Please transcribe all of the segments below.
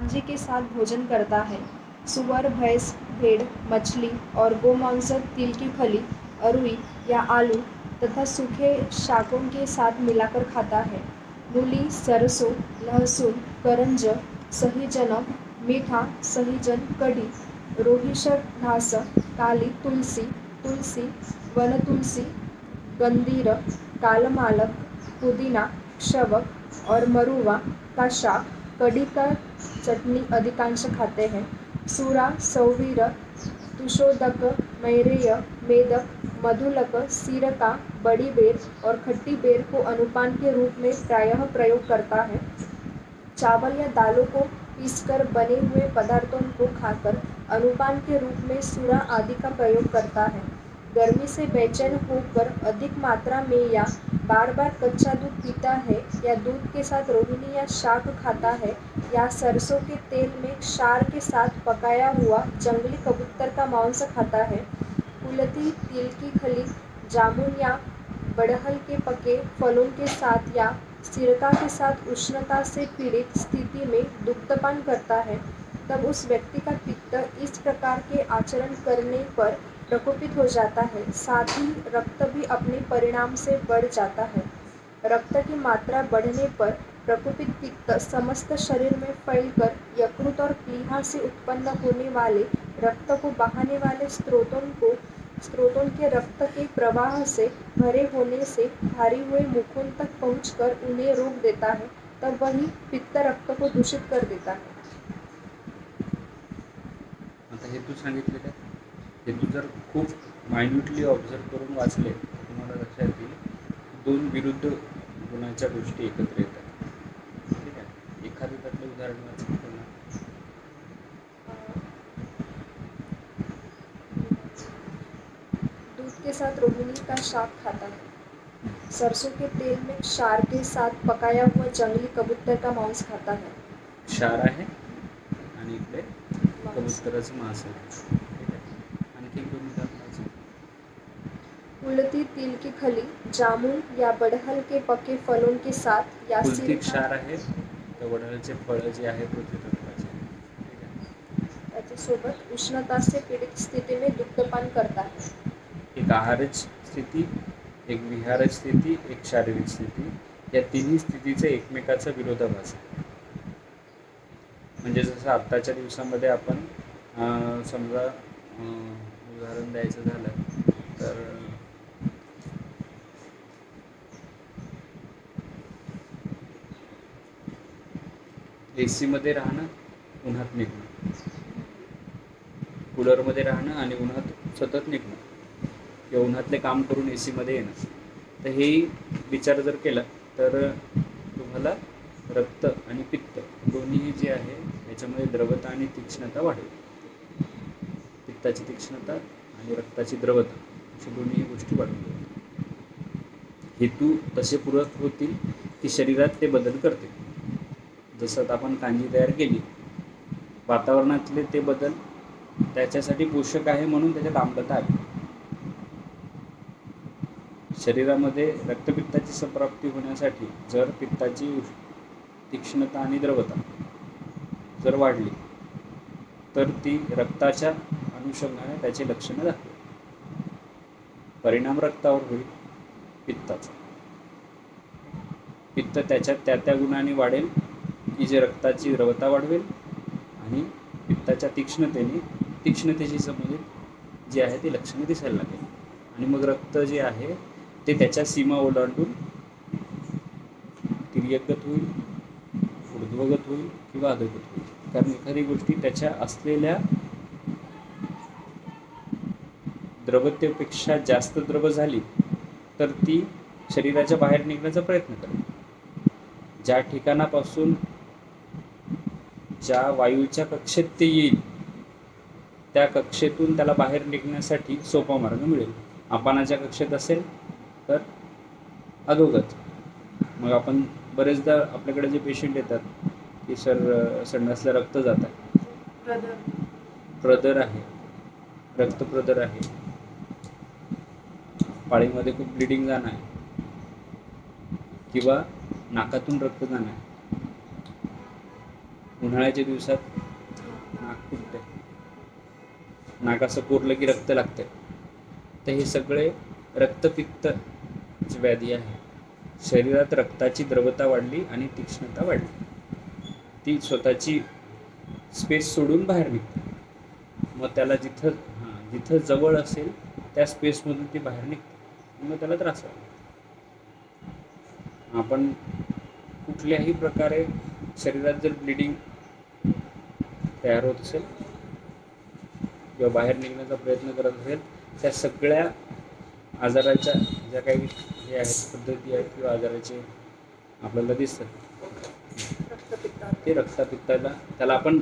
गंजी के साथ भोजन करता है। सुअर, भैंस, भेड़, मछली और गोमांस तिल की फली, अरुई या आलू तथा सूखे शाकों के साथ मिलाकर खाता है। मूली, सरसों, लहसुन, करंज, सहीजन, मीठा, सहीजन, कढ़ी, रोहिशर घास, काली तुलसी, तुलसी, वन तुलसी, गंधीर, कालमालक, पुदीना, शवक और मरुआ का शाक, कढ़ी का चटनी अधिकांश खाते हैं। सूरा, सौवीर, तुषोदक, मैरेय, मेदक, मधुलक, सीरका, बड़ी बेर और खट्टी बेर को अनुपान के रूप में प्रायः प्रयोग करता है। चावल या दालों को पीसकर बने हुए पदार्थों को खाकर अनुपान के रूप में सूरा आदि का प्रयोग करता है। गर्मी से बेचैन होकर अधिक मात्रा में या बार बार कच्चा दूध पीता है या दूध के साथ रोहिणी या शाक खाता है या सरसों के तेल में क्षार के साथ पकाया हुआ जंगली कबूतर का मांस खाता है। कुलथी, तिल की खली, जामुन या बड़हल के पके फलों के साथ या सिरका के साथ उष्णता से पीड़ित स्थिति में दुग्धपान करता है, तब उस व्यक्ति का पित्त इस प्रकार के आचरण करने पर प्रकोपित हो जाता है। साथ ही रक्त भी अपने परिणाम से बढ़ जाता है। रक्त की मात्रा बढ़ने पर प्रकोपित पित्त समस्त शरीर में फैलकर यकृत और प्लीहा से उत्पन्न होने वाले रक्त को बहाने वाले स्त्रोतों के रक्त के प्रवाह से भरे होने से भारी हुए मुखों तक पहुंचकर उन्हें रोक देता है, तब वही पित्त रक्त को दूषित कर देता है। आता हेतू सांगितले का? हेतू जर खूप मायन्युटली ऑब्झर्व करून वाचले तर तुम्हाला लक्षात येईल दोन विरुद्ध गुणाच्या गोष्टी एकत्र येतात. ठीक आहे, एखादं त्यातलं उदाहरण वाचलं दूध के साथ रोहिणी का शाक खाता है। सरसों के तेल में क्षार के साथ पकाया हुआ जंगली कबूतर का मांस खाता है। क्षार आहे आणि इकडे कबूतराचं मांस आहे. ठीक आहे, आणखी दोन उदाहरणाचं. कुलथी, तिल की खली, जामुन या बड़हल के पके फलों के साथ या कुलथी क्षार आहे, तर वडळचे फळ जे आहे पृथ्वीतत्वाचे. ठीक आहे, त्याच्यासोबत उष्णता से पीडित स्थिति में दुग्धपान करता है. एक आहारज स्थिती, एक विहारज स्थिती, एक शारीरिक स्थिती, या तिन्ही स्थितीचे एकमेकाचा विरोधाभास आहे. म्हणजे जसं आत्ताच्या दिवसामध्ये आपण समजा उदाहरण द्यायचं झालं तर AC मध्ये राहणं, उन्हात निघणं, कूलरमध्ये राहणं आणि उन्हात सतत निघणं किंवा उन्हातले काम करून AC मध्ये येणं. तर हे विचार जर केला तर तुम्हाला रक्त आणि पित्त दोन्ही जे आहे याच्यामध्ये द्रवता आणि तीक्ष्णता वाढेल. पित्ताची तीक्ष्णता आणि रक्ताची द्रवता अशा दोन्ही गोष्टी वाढून जातील. हेतू तसे पूरक होतील की शरीरात ते बदल करतील. जसं आपण कांजी तयार केली, वातावरणातले ते बदल त्याच्यासाठी पोषक आहे म्हणून त्याच्यात आम्लता आली. शरीरामध्ये रक्तपित्ताची संप्राप्ती होण्यासाठी जर पित्ताची तीक्ष्णता आणि द्रवता जर वाढली तर ती रक्ताच्या अनुषंगाने त्याचे लक्षणं दाखवेल. परिणाम रक्तावर होईल पित्ताचा. पित्त त्याच्यात त्या गुणाने वाढेल की जे रक्ताची द्रवता वाढवेल आणि पित्ताच्या तीक्ष्णतेशी संबंधित जे आहे ते लक्षणे दिसायला लागेल. आणि मग रक्त जे आहे ते त्याच्या सीमा ओलांडून तिर्यकगत होईल, ऊर्ध्वगत होईल किंवा अधोगत होईल. कारण एखादी गोष्टी त्याच्या असलेल्या द्रवतेपेक्षा जास्त द्रव झाली तर ती शरीराच्या बाहेर निघण्याचा प्रयत्न करेल. ज्या ठिकाणापासून ज्या वायूच्या कक्षेत ते येईल त्या कक्षेतून त्याला बाहेर निघण्यासाठी सोपा मार्ग मिळेल. अपानाच्या कक्षेत असेल तर अधोगत. मग आपण बरेचदा आपल्याकडे जे पेशंट येतात की सर संडासला रक्त जात आहे, प्रदर आहे, रक्तप्रदर आहे, पाळीमध्ये खूप ब्लिडिंग जाणं आहे किंवा नाकातून रक्त जाणं आहे, उन्हाळ्याच्या दिवसात नाक फुटते, नाक असं कोरलं की रक्त लागते. तर हे सगळे रक्तपित्तची व्याधी आहे. शरीरात रक्ताची द्रवता वाढली आणि तीक्ष्णता वाढली, ती स्वतःची स्पेस सोडून बाहेर निघते. मग त्याला जिथं जवळ असेल त्या स्पेसमधून ती बाहेर निघते, मग त्याला त्रास होतो. आपण कुठल्याही प्रकारे शरीरात जर ब्लिडिंग तयार होत असेल किंवा बाहेर निघण्याचा प्रयत्न करत असेल, त्या सगळ्या आजाराच्या ज्या काही हे आहेत, पद्धती आहेत किंवा आजाराचे आपल्याला दिसतात, ते रक्तपित्ताला, त्याला आपण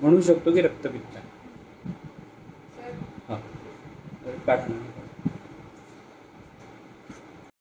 म्हणू शकतो की रक्तपित्त आहे. हां, तर काढणं